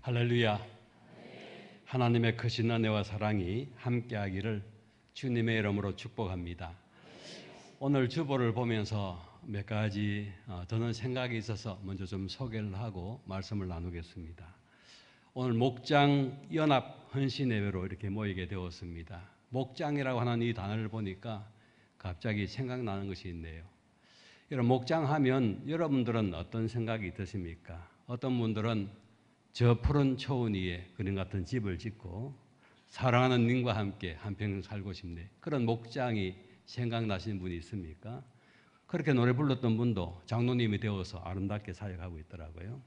할렐루야. 하나님의 크신 은혜와 사랑이 함께하기를 주님의 이름으로 축복합니다. 오늘 주보를 보면서 몇 가지 드는 생각이 있어서 먼저 좀 소개를 하고 말씀을 나누겠습니다. 오늘 목장 연합 헌신예배로 이렇게 모이게 되었습니다. 목장이라고 하는 이 단어를 보니까 갑자기 생각나는 것이 있네요. 여러분, 목장하면 여러분들은 어떤 생각이 드십니까? 어떤 분들은 저 푸른 초원 위에 그림 같은 집을 짓고 사랑하는 님과 함께 한평생 살고 싶네, 그런 목장이 생각나시는 분이 있습니까? 그렇게 노래 불렀던 분도 장로님이 되어서 아름답게 사역하고 있더라고요.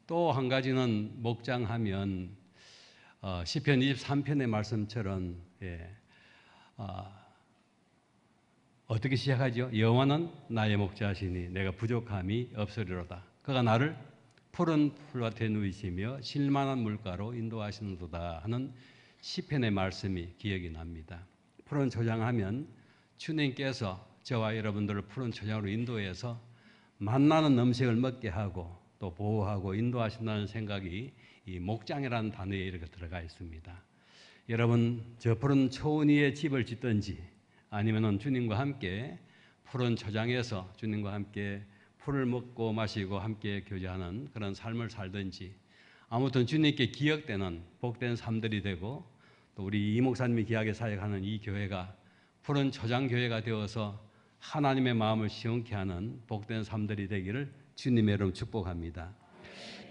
또 한 가지는 목장하면 시편 23편의 말씀처럼 어떻게 시작하죠? 여호와는 나의 목자시니 내가 부족함이 없으리로다. 그가 나를 푸른 풀밭에 누이시며 실만한 물가로 인도하시는도다 하는 시편의 말씀이 기억이 납니다. 푸른 초장하면 주님께서 저와 여러분들을 푸른 초장으로 인도해서 만나는 음식을 먹게 하고 또 보호하고 인도하신다는 생각이 이 목장이라는 단어에 이렇게 들어가 있습니다. 여러분, 저 푸른 초원 위에 집을 짓든지 아니면은 주님과 함께 푸른 초장에서 주님과 함께 풀을 먹고 마시고 함께 교제하는 그런 삶을 살든지, 아무튼 주님께 기억되는 복된 삶들이 되고 또 우리 이 목사님이 귀하게 사역하는 이 교회가 푸른 초장 교회가 되어서 하나님의 마음을 시원케 하는 복된 삶들이 되기를 주님의 이름으로 축복합니다.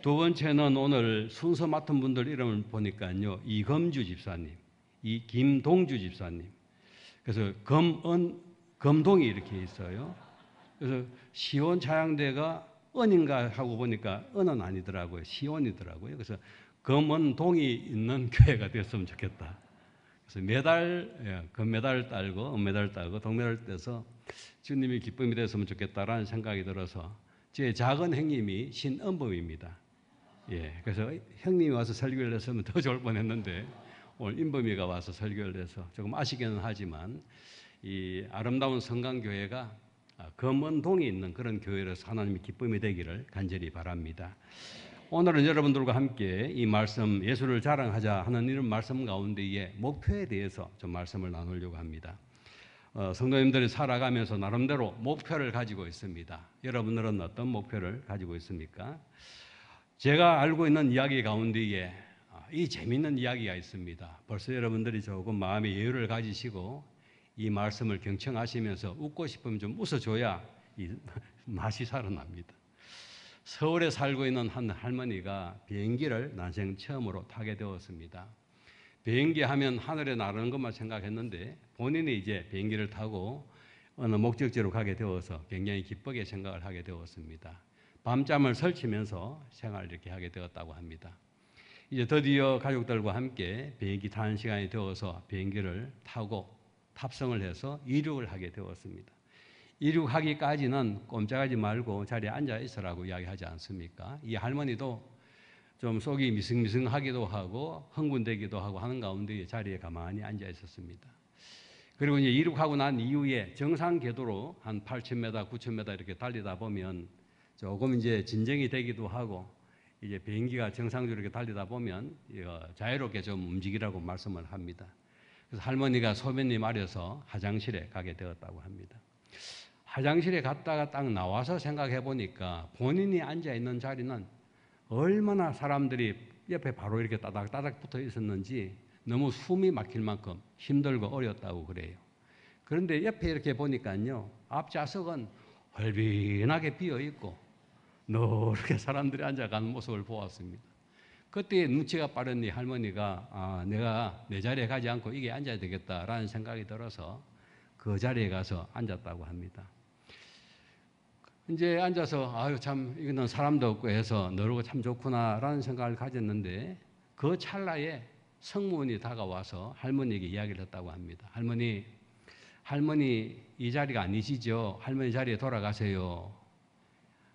두 번째는 오늘 순서 맡은 분들 이름을 보니까요, 이검주 집사님, 이 김동주 집사님, 그래서 검동이 이렇게 있어요. 그래서 시온 차양대가 은인가 하고 보니까 은은 아니더라고요. 시온이더라고요. 그래서 금은동이 있는 교회가 됐으면 좋겠다. 그래서 금메달 따고 은메달 따고 동메달 따서 주님이 기쁨이 됐으면 좋겠다라는 생각이 들어서 제 작은 형님이 신은범입니다. 그래서 형님이 와서 설교를 했으면 더 좋을 뻔했는데 오늘 인범이가 와서 설교를 해서 조금 아쉽기는 하지만 이 아름다운 성강교회가 검은동이 있는 그런 교회로서 하나님의 기쁨이 되기를 간절히 바랍니다. 오늘은 여러분들과 함께 이 말씀, 예수를 자랑하자 하는 이런 말씀 가운데에 목표에 대해서 좀 말씀을 나누려고 합니다. 성도님들이 살아가면서 나름대로 목표를 가지고 있습니다. 여러분들은 어떤 목표를 가지고 있습니까? 제가 알고 있는 이야기 가운데에 이 재미있는 이야기가 있습니다. 벌써 여러분들이 조금 마음의 여유를 가지시고 이 말씀을 경청하시면서 웃고 싶으면 좀 웃어줘야 이 맛이 살아납니다. 서울에 살고 있는 한 할머니가 비행기를 난생 처음으로 타게 되었습니다. 비행기 하면 하늘에 나르는 것만 생각했는데 본인이 이제 비행기를 타고 어느 목적지로 가게 되어서 굉장히 기쁘게 생각을 하게 되었습니다. 밤잠을 설치면서 생활을 이렇게 하게 되었다고 합니다. 이제 드디어 가족들과 함께 비행기 타는 시간이 되어서 비행기를 타고 탑승을 해서 이륙을 하게 되었습니다. 이륙하기까지는 꼼짝하지 말고 자리에 앉아 있으라고 이야기하지 않습니까? 이 할머니도 좀 속이 미승미승하기도 하고 흥분되기도 하고 하는 가운데 자리에 가만히 앉아 있었습니다. 그리고 이제 이륙하고 난 이후에 정상 궤도로 한 8,000m, 9,000m 이렇게 달리다 보면 조금 이제 진정이 되기도 하고 이제 비행기가 정상적으로 이렇게 달리다 보면 자유롭게 좀 움직이라고 말씀을 합니다. 그래서 할머니가 소변이 마려서 화장실에 가게 되었다고 합니다. 화장실에 갔다가 딱 나와서 생각해 보니까 본인이 앉아 있는 자리는 얼마나 사람들이 옆에 바로 이렇게 따닥따닥 붙어 있었는지 너무 숨이 막힐 만큼 힘들고 어려웠다고 그래요. 그런데 옆에 이렇게 보니까요, 앞좌석은 헐빈하게 비어 있고 노랗게 사람들이 앉아가는 모습을 보았습니다. 그때 눈치가 빠른 이 할머니가 내가 내 자리에 가지 않고 이게 앉아야 되겠다라는 생각이 들어서 그 자리에 가서 앉았다고 합니다. 이제 앉아서 참 이거는 사람도 없고 해서 너르고 참 좋구나라는 생각을 가졌는데 그 찰나에 성문이 다가와서 할머니에게 이야기를 했다고 합니다. 할머니 이 자리가 아니시죠? 할머니 자리에 돌아가세요.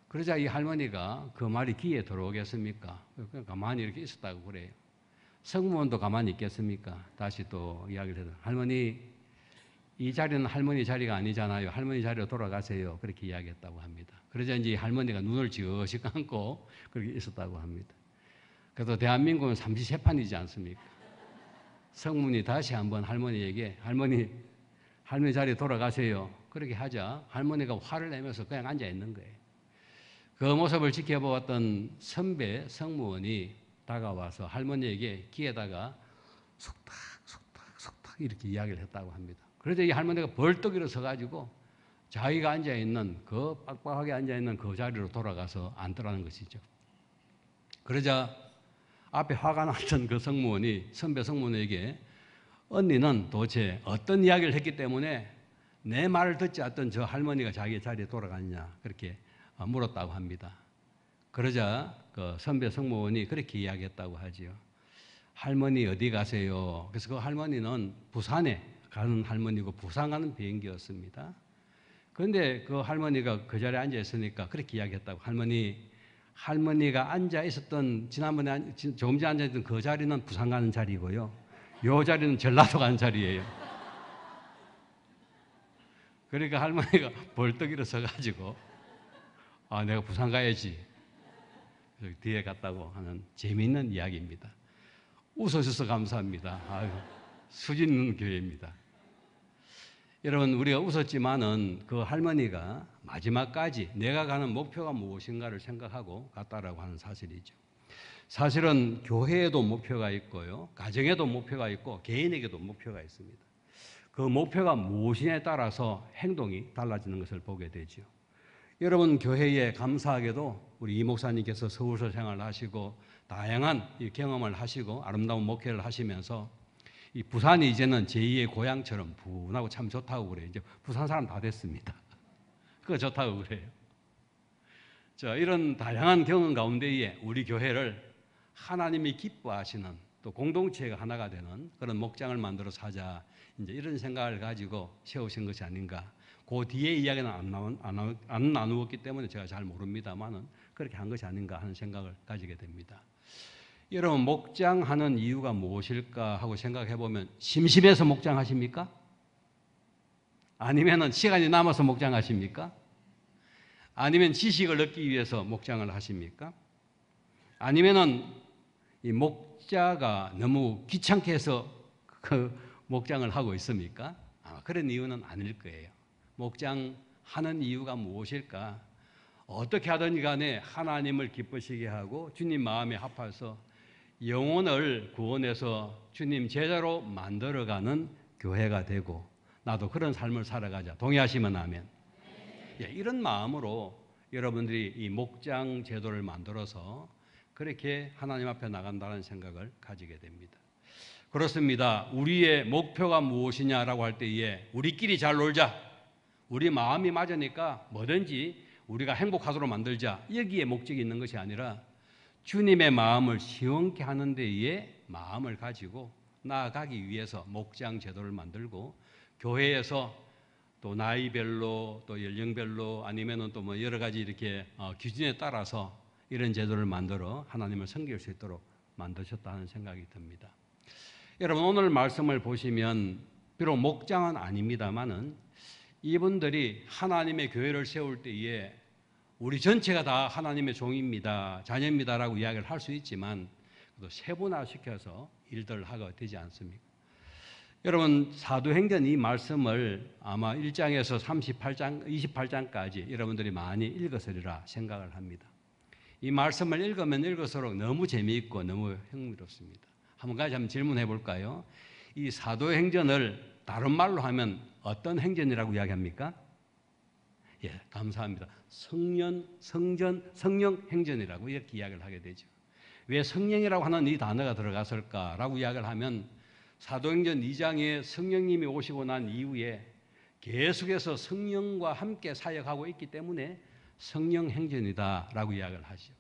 그러자 이 할머니가 그 말이 귀에 들어오겠습니까? 그냥 가만히 이렇게 있었다고 그래요. 성무원도 가만히 있겠습니까? 다시 또 이야기를 해서 할머니 이 자리는 할머니 자리가 아니잖아요. 할머니 자리로 돌아가세요. 그렇게 이야기했다고 합니다. 그러자 이제 할머니가 눈을 지그시 감고 그렇게 있었다고 합니다. 그래도 대한민국은 삼시세판이지 않습니까? 성문이 다시 한번 할머니에게 할머니 자리에 돌아가세요. 그렇게 하자 할머니가 화를 내면서 그냥 앉아 있는 거예요. 그 모습을 지켜보았던 선배 성무원이 다가와서 할머니에게 귀에다가 속닥 이렇게 이야기를 했다고 합니다. 그래서 이 할머니가 벌떡 일어서가지고 자기가 앉아있는 그 빡빡하게 앉아있는 그 자리로 돌아가서 앉더라는 것이죠. 그러자 앞에 화가 났던 그 성무원이 선배 성무원에게 언니는 도대체 어떤 이야기를 했기 때문에 내 말을 듣지 않던 저 할머니가 자기 자리에 돌아갔냐 그렇게 물었다고 합니다. 그러자 그 선배 성무원이 그렇게 이야기했다고 하지요. 할머니 어디 가세요? 그래서 그 할머니는 부산에 가는 할머니고 부산 가는 비행기였습니다. 그런데 그 할머니가 그 자리에 앉아 있으니까 그렇게 이야기했다고. 할머니가 앉아 있었던 지난번에 조금 전에 앉아 있던 그 자리는 부산 가는 자리고요. 요 자리는 전라도 가는 자리예요. 그러니까 할머니가 벌떡 일어서 가지고 내가 부산 가야지. 뒤에 갔다고 하는 재미있는 이야기입니다. 웃어주셔서 감사합니다. 아유, 수준 있는 교회입니다. 여러분 우리가 웃었지만은 그 할머니가 마지막까지 내가 가는 목표가 무엇인가를 생각하고 갔다라고 하는 사실이죠. 사실은 교회에도 목표가 있고요. 가정에도 목표가 있고 개인에게도 목표가 있습니다. 그 목표가 무엇이냐에 따라서 행동이 달라지는 것을 보게 되죠. 여러분 교회에 감사하게도 우리 이 목사님께서 서울서 생활을 하시고 다양한 경험을 하시고 아름다운 목회를 하시면서 이 부산이 이제는 제2의 고향처럼 분하고 참 좋다고 그래요. 이제 부산 사람 다 됐습니다. 그거 좋다고 그래요. 자, 이런 다양한 경험 가운데에 우리 교회를 하나님이 기뻐하시는 또 공동체가 하나가 되는 그런 목장을 만들어서 하자. 이제 이런 생각을 가지고 세우신 것이 아닌가. 그 뒤에 이야기는 안 나누었기 때문에 제가 잘 모릅니다만은 그렇게 한 것이 아닌가 하는 생각을 가지게 됩니다. 여러분 목장하는 이유가 무엇일까 하고 생각해 보면 심심해서 목장하십니까? 아니면은 시간이 남아서 목장하십니까? 아니면 지식을 얻기 위해서 목장을 하십니까? 아니면은 이 목자가 너무 귀찮게 해서 그 목장을 하고 있습니까? 그런 이유는 아닐 거예요. 목장하는 이유가 무엇일까? 어떻게 하든 간에 하나님을 기쁘시게 하고 주님 마음에 합해서 영혼을 구원해서 주님 제자로 만들어가는 교회가 되고 나도 그런 삶을 살아가자. 동의하시면 아멘. 이런 마음으로 여러분들이 이 목장 제도를 만들어서 그렇게 하나님 앞에 나간다는 생각을 가지게 됩니다. 그렇습니다. 우리의 목표가 무엇이냐라고 할 때에 우리끼리 잘 놀자. 우리 마음이 맞으니까 뭐든지 우리가 행복하도록 만들자. 여기에 목적이 있는 것이 아니라 주님의 마음을 시원케 하는 데에 마음을 가지고 나아가기 위해서 목장 제도를 만들고 교회에서 또 나이별로 또 연령별로 아니면은 또 뭐 여러 가지 이렇게 기준에 따라서 이런 제도를 만들어 하나님을 섬길 수 있도록 만드셨다는 생각이 듭니다. 여러분 오늘 말씀을 보시면 비록 목장은 아닙니다만은 이분들이 하나님의 교회를 세울 때에 우리 전체가 다 하나님의 종입니다, 자녀입니다라고 이야기를 할 수 있지만 세분화시켜서 일들을 하게 되지 않습니까? 여러분 사도행전 이 말씀을 아마 1장에서 28장까지 여러분들이 많이 읽었으리라 생각을 합니다. 이 말씀을 읽으면 읽을수록 너무 재미있고 너무 흥미롭습니다. 한 가지 한번 질문해 볼까요? 이 사도행전을 다른 말로 하면 어떤 행전이라고 이야기합니까? 예, 감사합니다. 성령 행전이라고 이렇게 이야기를 하게 되죠. 왜 성령이라고 하는 이 단어가 들어갔을까라고 이야기를 하면 사도행전 2장에 성령님이 오시고 난 이후에 계속해서 성령과 함께 사역하고 있기 때문에 성령 행전이다라고 이야기를 하죠.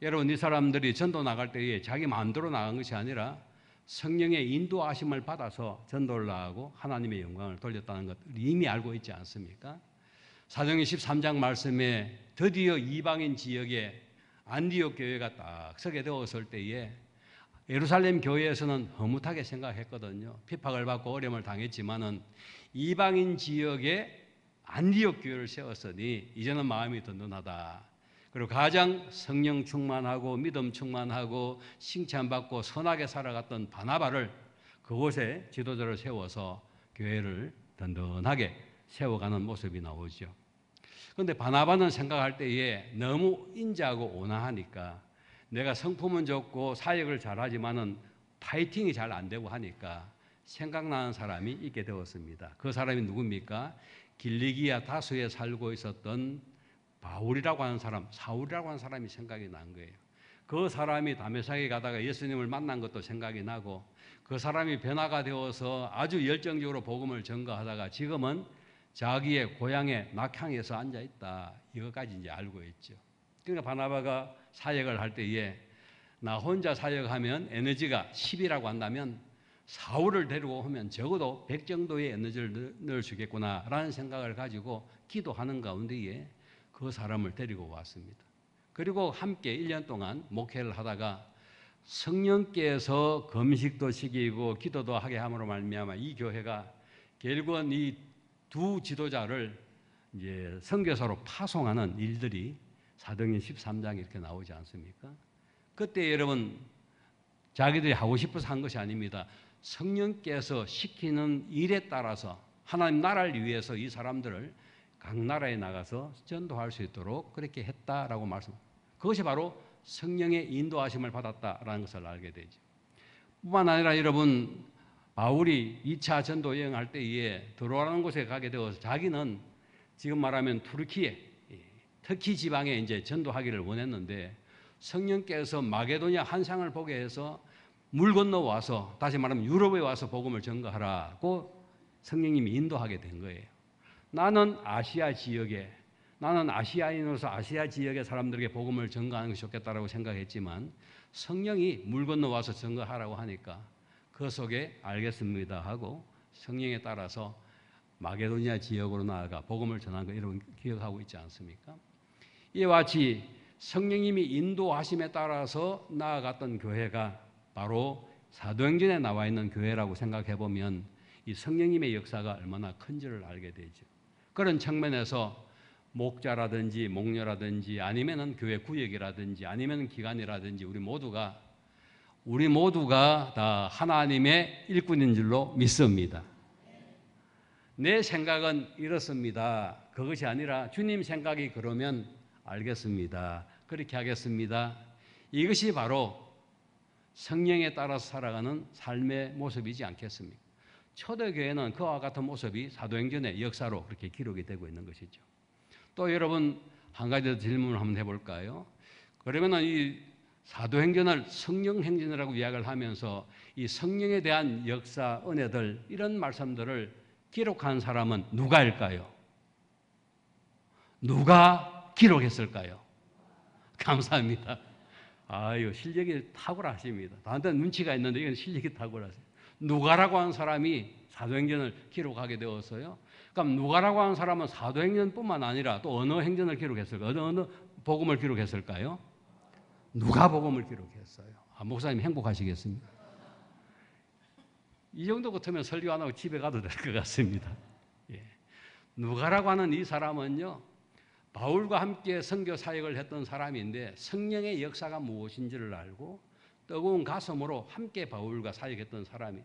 여러분 이 사람들이 전도 나갈 때에 자기 마음대로 나간 것이 아니라 성령의 인도하심을 받아서 전도를 나가고 하나님의 영광을 돌렸다는 것 이미 알고 있지 않습니까? 사도행전 13장 말씀에 드디어 이방인 지역에 안디옥 교회가 딱 서게 되었을 때에 예루살렘 교회에서는 허무하게 생각했거든요. 핍박을 받고 어려움을 당했지만은 이방인 지역에 안디옥 교회를 세웠으니 이제는 마음이 든든하다. 그리고 가장 성령 충만하고 믿음 충만하고 칭찬받고 선하게 살아갔던 바나바를 그곳에 지도자를 세워서 교회를 든든하게 세워가는 모습이 나오죠. 그런데 바나바는 생각할 때에 너무 인자하고 온화하니까 내가 성품은 좋고 사역을 잘하지만은 파이팅이 잘 안 되고 하니까 생각나는 사람이 있게 되었습니다. 그 사람이 누굽니까? 길리기아 다수에 살고 있었던 바울이라고 하는 사람, 사울이라고 하는 사람이 생각이 난 거예요. 그 사람이 다메섹에 가다가 예수님을 만난 것도 생각이 나고 그 사람이 변화가 되어서 아주 열정적으로 복음을 전가하다가 지금은 자기의 고향의 낙향에서 앉아있다. 이것까지 이제 알고 있죠. 그러니까 바나바가 사역을 할 때에 나 혼자 사역하면 에너지가 10이라고 한다면 사울을 데리고 오면 적어도 100 정도의 에너지를 넣을 수 있겠구나라는 생각을 가지고 기도하는 가운데에 그 사람을 데리고 왔습니다. 그리고 함께 1년 동안 목회를 하다가 성령께서 금식도 시키고 기도도 하게 함으로 말미암아 이 교회가 결국은 이 두 지도자를 이제 선교사로 파송하는 일들이 사도행전 13장에 이렇게 나오지 않습니까? 그때 여러분 자기들이 하고 싶어서 한 것이 아닙니다. 성령께서 시키는 일에 따라서 하나님 나라를 위해서 이 사람들을 각 나라에 나가서 전도할 수 있도록 그렇게 했다라고 말씀. 그것이 바로 성령의 인도하심을 받았다라는 것을 알게 되죠. 뿐만 아니라 여러분 바울이 2차 전도 여행할 때에 드로아라는 곳에 가게 되어서 자기는 지금 말하면 투르키에 터키 지방에 이제 전도하기를 원했는데 성령께서 마게도냐 한상을 보게 해서 물 건너 와서 다시 말하면 유럽에 와서 복음을 전가하라고 성령님이 인도하게 된 거예요. 나는 아시아 지역에 나는 아시아인으로서 아시아 지역의 사람들에게 복음을 전가하는 것이 좋겠다라고 생각했지만 성령이 물 건너 와서 전가하라고 하니까 그 속에 알겠습니다 하고 성령에 따라서 마게도니아 지역으로 나아가 복음을 전한 거 여러분 기억하고 있지 않습니까? 이와 같이 성령님이 인도하심에 따라서 나아갔던 교회가 바로 사도행전에 나와 있는 교회라고 생각해 보면 이 성령님의 역사가 얼마나 큰지를 알게 되죠. 그런 측면에서 목자라든지 목녀라든지 아니면은 교회 구역이라든지 아니면 기관이라든지 우리 모두가 다 하나님의 일꾼인 줄로 믿습니다. 내 생각은 이렇습니다. 그것이 아니라 주님 생각이 그러면 알겠습니다. 그렇게 하겠습니다. 이것이 바로 성령에 따라서 살아가는 삶의 모습이지 않겠습니까? 초대교회는 그와 같은 모습이 사도행전의 역사로 그렇게 기록이 되고 있는 것이죠. 또 여러분 한 가지 더 질문을 한번 해볼까요? 그러면 이 사도행전을 성령행전이라고 이야기를 하면서 이 성령에 대한 역사, 은혜들 이런 말씀들을 기록한 사람은 누가일까요? 누가 기록했을까요? 감사합니다. 아유, 실력이 탁월하십니다. 다한테 눈치가 있는데 이건 실력이 탁월하세요. 누가라고 하는 사람이 사도행전을 기록하게 되었어요. 그럼 누가라고 하는 사람은 사도행전뿐만 아니라 또 어느 행전을 기록했을까요? 어느 복음을 기록했을까요? 누가복음을 기록했어요. 목사님 행복하시겠습니까? 이 정도 같으면 설교 안 하고 집에 가도 될 것 같습니다. 예. 누가라고 하는 이 사람은요, 바울과 함께 선교 사역을 했던 사람인데 성령의 역사가 무엇인지를 알고 뜨거운 가슴으로 함께 바울과 사역했던 사람이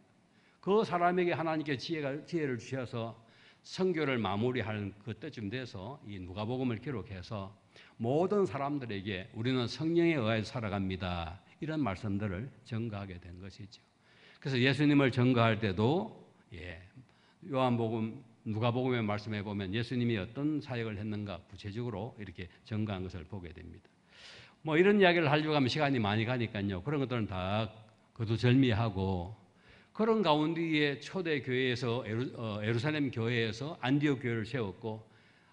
그 사람에게 하나님께 지혜를 주셔서 선교를 마무리하는 그때쯤 돼서 이 누가복음을 기록해서 모든 사람들에게 우리는 성령에 의해 살아갑니다. 이런 말씀들을 전가하게 된 것이죠. 그래서 예수님을 전가할 때도 요한복음, 누가복음에 말씀해 보면 예수님이 어떤 사역을 했는가 구체적으로 이렇게 전가한 것을 보게 됩니다. 뭐 이런 이야기를 하려고 하면 시간이 많이 가니까요. 그런 것들은 다 거두절미하고 그런 가운데에 초대 교회에서 예루살렘 교회에서 안디옥 교회를 세웠고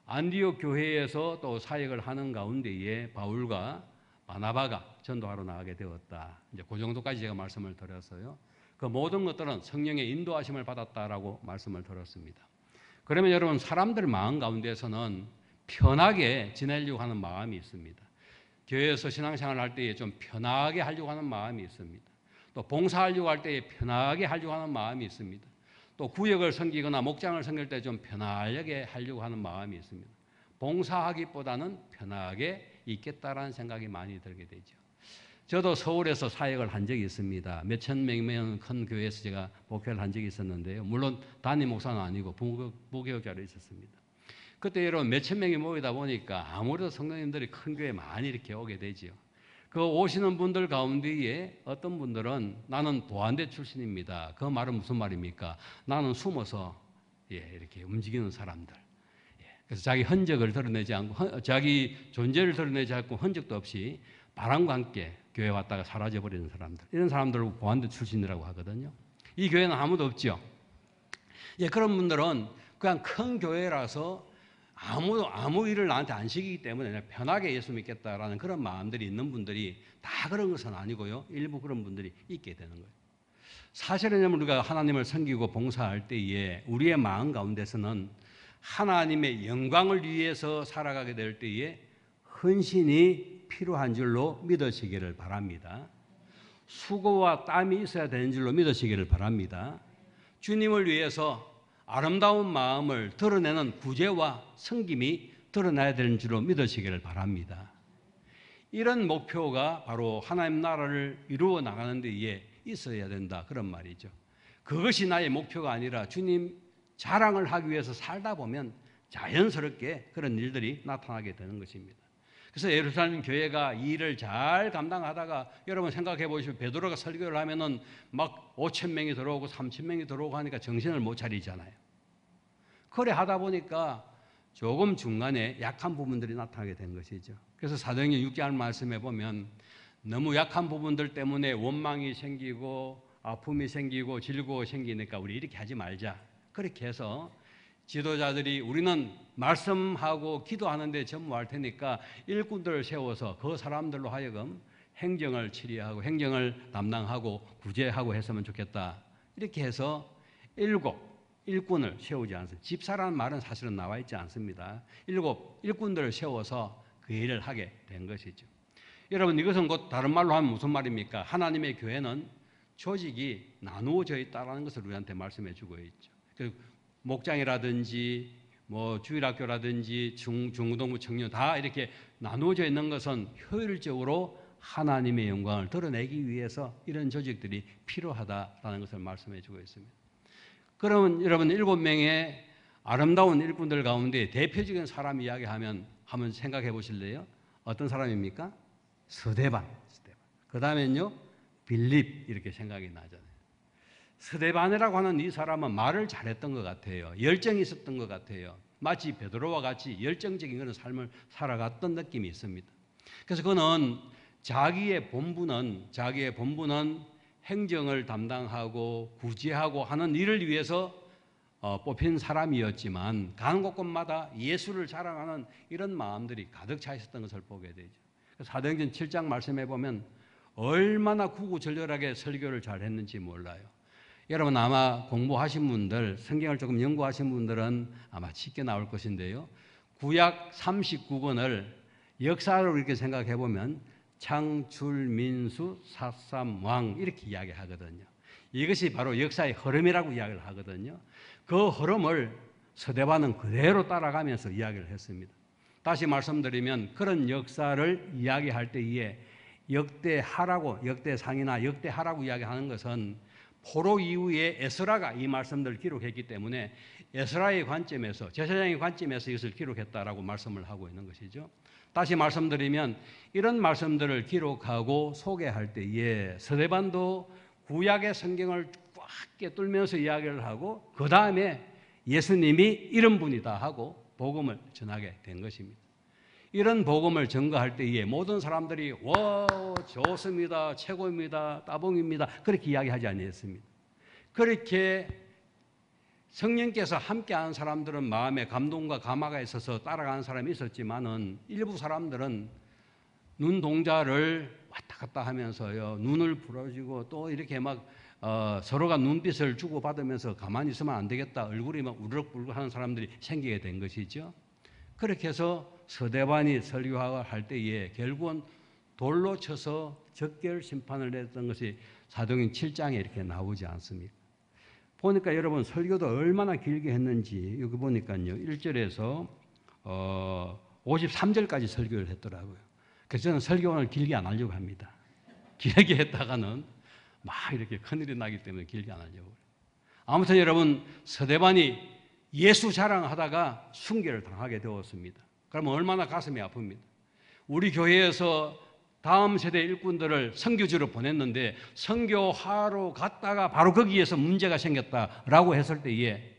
안디옥 교회에서 또 사역을 하는 가운데에 바울과 바나바가 전도하러 나가게 되었다. 이제 그 정도까지 제가 말씀을 드렸어요. 그 모든 것들은 성령의 인도하심을 받았다라고 말씀을 드렸습니다. 그러면 여러분 사람들 마음 가운데서는 편하게 지내려고 하는 마음이 있습니다. 교회에서 신앙생활을 할 때에 좀 편하게 하려고 하는 마음이 있습니다. 또 봉사하려고 할 때에 편하게 하려고 하는 마음이 있습니다. 또 구역을 섬기거나 목장을 섬길 때 좀 편하게 하려고 하는 마음이 있습니다. 봉사하기보다는 편하게 있겠다라는 생각이 많이 들게 되죠. 저도 서울에서 사역을 한 적이 있습니다. 몇천 명이면 큰 교회에서 제가 목회를 한 적이 있었는데요. 물론 담임 목사는 아니고 부교육자로 있었습니다. 그때 여러분 몇천 명이 모이다 보니까 아무래도 성도님들이 큰 교회 많이 이렇게 오게 되지요. 그 오시는 분들 가운데에 어떤 분들은 나는 도안대 출신입니다. 그 말은 무슨 말입니까? 나는 숨어서 이렇게 움직이는 사람들. 그래서 자기 흔적을 드러내지 않고 자기 존재를 드러내지 않고 흔적도 없이 바람과 함께 교회 왔다가 사라져버리는 사람들. 이런 사람들을 보안대 출신이라고 하거든요. 이 교회는 아무도 없죠. 그런 분들은 그냥 큰 교회라서 아무 일을 나한테 안 시키기 때문에 편하게 예수 믿겠다라는 그런 마음들이 있는 분들이 다 그런 것은 아니고요. 일부 그런 분들이 있게 되는 거예요. 사실은 우리가 하나님을 섬기고 봉사할 때에 우리의 마음 가운데서는 하나님의 영광을 위해서 살아가게 될 때에 헌신이 필요한 줄로 믿으시기를 바랍니다. 수고와 땀이 있어야 되는 줄로 믿으시기를 바랍니다. 주님을 위해서 아름다운 마음을 드러내는 구제와 섬김이 드러나야 되는 줄로 믿으시기를 바랍니다. 이런 목표가 바로 하나님 나라를 이루어 나가는 데에 있어야 된다, 그런 말이죠. 그것이 나의 목표가 아니라 주님 자랑을 하기 위해서 살다 보면 자연스럽게 그런 일들이 나타나게 되는 것입니다. 그래서 예루살렘 교회가 이 일을 잘 감당하다가 여러분 생각해 보시면 베드로가 설교를 하면은 막 5,000명이 들어오고 3,000명이 들어오고 하니까 정신을 못 차리잖아요. 그래 하다 보니까 조금 중간에 약한 부분들이 나타나게 된 것이죠. 그래서 사도행전 6장 말씀해 보면 너무 약한 부분들 때문에 원망이 생기고 아픔이 생기고 질고가 생기니까 우리 이렇게 하지 말자. 그렇게 해서 지도자들이 우리는 말씀하고 기도하는데 전무할 테니까 일꾼들을 세워서 그 사람들로 하여금 행정을 처리하고 행정을 담당하고 구제하고 했으면 좋겠다. 이렇게 해서 7 일꾼을 세우지 않습니다. 집사라는 말은 사실은 나와 있지 않습니다. 7 일꾼들을 세워서 그 일을 하게 된 것이죠. 여러분 이것은 곧 다른 말로 하면 무슨 말입니까? 하나님의 교회는 조직이 나누어져 있다는 것을 우리한테 말씀해 주고 있죠. 목장이라든지 뭐 주일학교라든지 중고등부 청년 다 이렇게 나누어져 있는 것은 효율적으로 하나님의 영광을 드러내기 위해서 이런 조직들이 필요하다라는 것을 말씀해 주고 있습니다. 그러면 여러분 7명의 아름다운 일꾼들 가운데 대표적인 사람 이야기하면 한번 생각해 보실래요? 어떤 사람입니까? 스데반. 그 다음엔요 빌립 이렇게 생각이 나잖아요. 스데반이라고 하는 이 사람은 말을 잘했던 것 같아요. 열정이 있었던 것 같아요. 마치 베드로와 같이 열정적인 그런 삶을 살아갔던 느낌이 있습니다. 그래서 그는 자기의 본분은 행정을 담당하고 구제하고 하는 일을 위해서 뽑힌 사람이었지만 가는 곳곳마다 예수를 자랑하는 이런 마음들이 가득 차 있었던 것을 보게 되죠. 사도행전 7장 말씀해 보면 얼마나 구구절절하게 설교를 잘했는지 몰라요. 여러분 아마 공부하신 분들, 성경을 조금 연구하신 분들은 아마 쉽게 나올 것인데요. 구약 39권을 역사로 이렇게 생각해 보면 창출민수 사삼왕 이렇게 이야기하거든요. 이것이 바로 역사의 흐름이라고 이야기를 하거든요. 그 흐름을 스데반은 그대로 따라가면서 이야기를 했습니다. 다시 말씀드리면 그런 역사를 이야기할 때에 역대상이나 역대하라고 이야기하는 것은 포로 이후에 에스라가 이 말씀들을 기록했기 때문에 에스라의 관점에서 제사장의 관점에서 이것을 기록했다라고 말씀을 하고 있는 것이죠. 다시 말씀드리면 이런 말씀들을 기록하고 소개할 때에 스데반도 구약의 성경을 꽉 꿰뚫면서 이야기를 하고 그 다음에 예수님이 이런 분이다 하고 복음을 전하게 된 것입니다. 이런 복음을 전가할 때에 모든 사람들이 와 좋습니다, 최고입니다, 따봉입니다 그렇게 이야기하지 아니했습니다. 그렇게 성령께서 함께하는 사람들은 마음에 감동과 감화가 있어서 따라가는 사람이 있었지만은 일부 사람들은 눈 동자를 왔다 갔다 하면서요 눈을 부러지고 또 이렇게 막 서로가 눈빛을 주고받으면서 가만히 있으면 안 되겠다 얼굴이 막 우르륵부르륵 하는 사람들이 생기게 된 것이죠. 그렇게 해서 스데반이 설교할 때에 결국은 돌로 쳐서 적결 심판을 냈던 것이 사도행전 7장에 이렇게 나오지 않습니까? 보니까 여러분 설교도 얼마나 길게 했는지 여기 보니까요 1절에서 53절까지 설교를 했더라고요. 그래서 저는 설교를 길게 안 하려고 합니다. 길게 했다가는 막 이렇게 큰일이 나기 때문에 길게 안 하려고. 아무튼 여러분, 서대반이 예수 자랑하다가 순교를 당하게 되었습니다. 그러면 얼마나 가슴이 아픕니다. 우리 교회에서 다음 세대 일꾼들을 선교지로 보냈는데 선교하러 갔다가 바로 거기에서 문제가 생겼다라고 했을 때에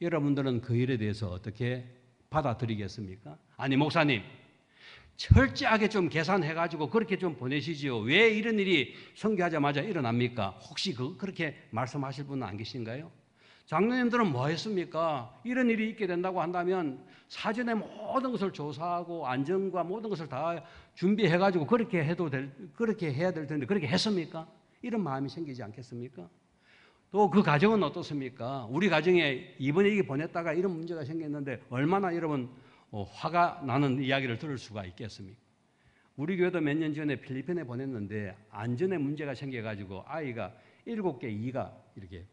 여러분들은 그 일에 대해서 어떻게 받아들이겠습니까? 아니 목사님, 철저하게 좀 계산해가지고 그렇게 좀 보내시지요. 왜 이런 일이 선교하자마자 일어납니까? 혹시 그렇게 말씀하실 분은 안 계신가요? 장로님들은 뭐 했습니까? 이런 일이 있게 된다고 한다면 사전에 모든 것을 조사하고 안전과 모든 것을 다 준비해가지고 그렇게 해야 될 텐데 그렇게 했습니까? 이런 마음이 생기지 않겠습니까? 또 그 가정은 어떻습니까? 우리 가정에 이번에 이게 보냈다가 이런 문제가 생겼는데 얼마나 여러분 화가 나는 이야기를 들을 수가 있겠습니까? 우리 교회도 몇 년 전에 필리핀에 보냈는데 안전에 문제가 생겨가지고 아이가 7개 이가 이렇게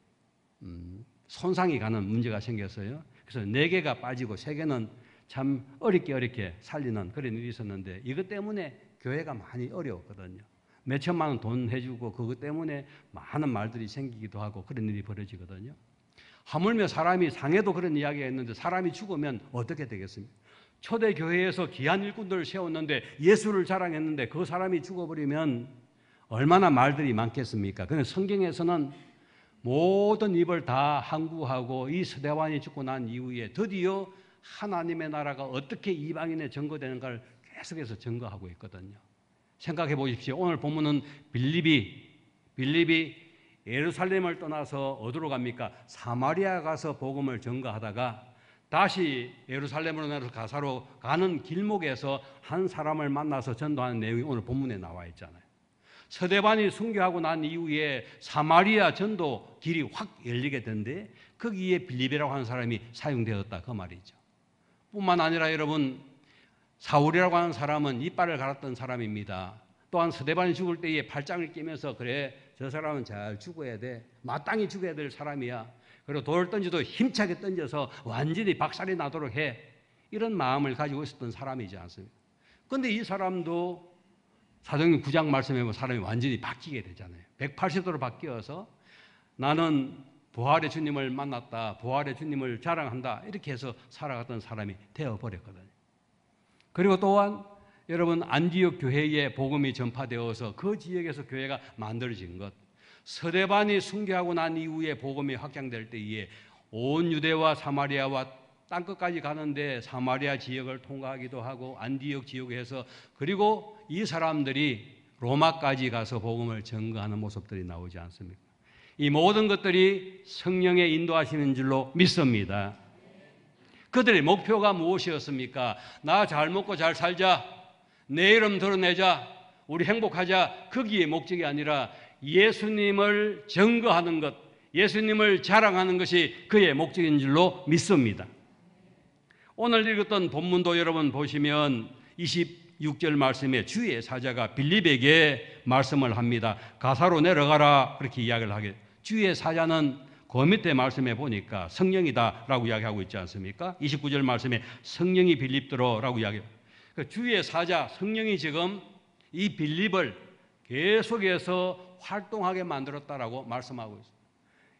손상이 가는 문제가 생겼어요. 그래서 4개가 빠지고 3개는 참 어렵게 살리는 그런 일이 있었는데 이것 때문에 교회가 많이 어려웠거든요. 몇 천만 원 돈 해주고 그것 때문에 많은 말들이 생기기도 하고 그런 일이 벌어지거든요. 하물며 사람이 상해도 그런 이야기가 있는데 사람이 죽으면 어떻게 되겠습니까? 초대 교회에서 귀한 일꾼들을 세웠는데 예수를 자랑했는데 그 사람이 죽어버리면 얼마나 말들이 많겠습니까? 그런데 성경에서는 모든 입을 다 항구하고 이 스데반이 죽고 난 이후에 드디어 하나님의 나라가 어떻게 이방인에 증거되는가를 계속해서 증거하고 있거든요. 생각해 보십시오. 오늘 본문은 빌립이 예루살렘을 떠나서 어디로 갑니까? 사마리아 가서 복음을 증거하다가 다시 예루살렘으로 내려서 가사로 가는 길목에서 한 사람을 만나서 전도하는 내용이 오늘 본문에 나와 있잖아요. 서대반이 순교하고 난 이후에 사마리아 전도 길이 확 열리게 된데 거기에 빌립이라고 하는 사람이 사용되었다 그 말이죠. 뿐만 아니라 여러분, 사울이라고 하는 사람은 이빨을 갈았던 사람입니다. 또한 서대반이 죽을 때에 팔짱을 끼면서 그래 저 사람은 잘 죽어야 돼, 마땅히 죽어야 될 사람이야, 그리고 돌을 던져도 힘차게 던져서 완전히 박살이 나도록 해, 이런 마음을 가지고 있었던 사람이지 않습니까? 그런데 이 사람도 사도행전 9장 말씀에 보면 사람이 완전히 바뀌게 되잖아요. 180도로 바뀌어서 나는 부활의 주님을 만났다, 부활의 주님을 자랑한다, 이렇게 해서 살아갔던 사람이 되어버렸거든요. 그리고 또한 여러분, 안디옥 교회에 복음이 전파되어서 그 지역에서 교회가 만들어진 것, 서대반이 순교하고 난 이후에 복음이 확장될 때에 온 유대와 사마리아와 땅끝까지 가는데 사마리아 지역을 통과하기도 하고 안디옥 지역에서, 그리고 이 사람들이 로마까지 가서 복음을 증거하는 모습들이 나오지 않습니까? 이 모든 것들이 성령의 인도하시는 줄로 믿습니다. 그들의 목표가 무엇이었습니까? 나 잘 먹고 잘 살자, 내 이름 드러내자, 우리 행복하자, 거기에 목적이 아니라 예수님을 증거하는 것, 예수님을 자랑하는 것이 그의 목적인 줄로 믿습니다. 오늘 읽었던 본문도 여러분 보시면 26절 말씀에 주의 사자가 빌립에게 말씀을 합니다. 가사로 내려가라, 그렇게 이야기를 하게. 주의 사자는 그 밑에 말씀에 보니까 성령이다라고 이야기하고 있지 않습니까? 29절 말씀에 성령이 빌립더라라고 이야기해요. 주의 사자 성령이 지금 이 빌립을 계속해서 활동하게 만들었다라고 말씀하고 있습니다.